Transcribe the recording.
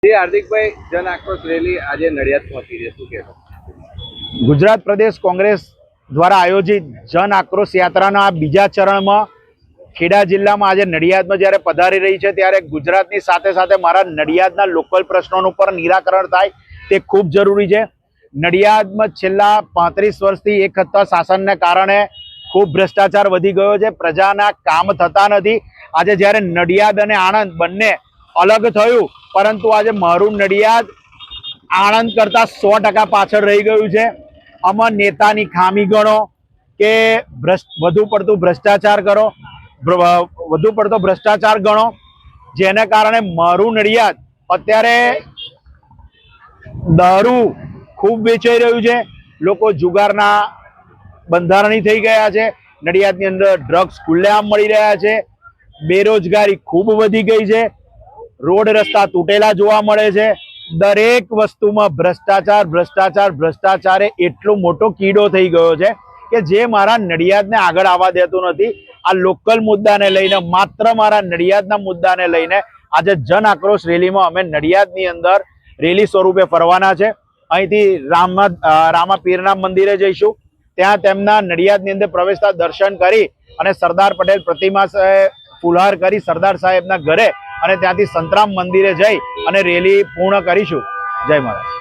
હાર્દિકભાઈ, જન આક્રોશ રેલી આજે નડિયાદ પહોંચી છે, શું કહેશો? ગુજરાત પ્રદેશ કોંગ્રેસ દ્વારા આયોજિત જન આક્રોશ યાત્રાના આ બીજા ચરણમાં ખેડા જિલ્લામાં આજે નડિયાદમાં જ્યારે પધારી રહી છે, ત્યારે ગુજરાતની સાથે સાથે મારા નડિયાદના લોકલ પ્રશ્નોનું પર નિરાકરણ થાય તે ખૂબ જરૂરી છે. નડિયાદમાં છેલ્લા 35 વર્ષથી એક સત્તા શાસનને કારણે ખૂબ ભ્રષ્ટાચાર વધી ગયો છે. પ્રજાના કામ થતા નથી. આજે જ્યારે નડિયાદ અને આણંદ બંને અલગ થયું, પરંતુ આજે મારું નડિયાદ આણંદ કરતા 100% પાછળ રહી ગયું છે. આમાં નેતાની ખામી ગણો કે વધુ પડતું ભ્રષ્ટાચાર કરો, વધુ પડતો ભ્રષ્ટાચાર ગણો, જેને કારણે મારું નડિયાદ અત્યારે દારૂ ખૂબ વેચાઈ રહ્યું છે. લોકો જુગારના બંધારણી થઈ ગયા છે. નડિયાદની અંદર ડ્રગ્સ ખુલ્લેઆમ મળી રહ્યા છે. બેરોજગારી ખૂબ વધી ગઈ છે. રોડ રસ્તા તૂટેલા જોવા મળે છે. દરેક વસ્તુમાં ભ્રષ્ટાચાર ભ્રષ્ટાચાર ભ્રષ્ટાચાર એટલો મોટો કીડો થઈ ગયો છે કે જે મારા નડિયાદને આગળ આવવા દેતું નથી. આ લોકલ મુદ્દાને લઈને, માત્ર મારા નડિયાદના મુદ્દાને લઈને આજે જન આક્રોશ રેલીમાં અમે નડિયાદની અંદર રેલી સ્વરૂપે ફરવાના છે. અહીંથી રામા પીરના મંદિરે જઈશું. ત્યાં તેમના નડિયાદની અંદર પ્રવેશતા દર્શન કરી અને સરદાર પટેલ પ્રતિમા ફુલહાર કરી સરદાર સાહેબના ઘરે અને ત્યાંથી સંતરામ મંદિરે જઈ અને રેલી પૂર્ણ કરીશું. જય મહારાજ.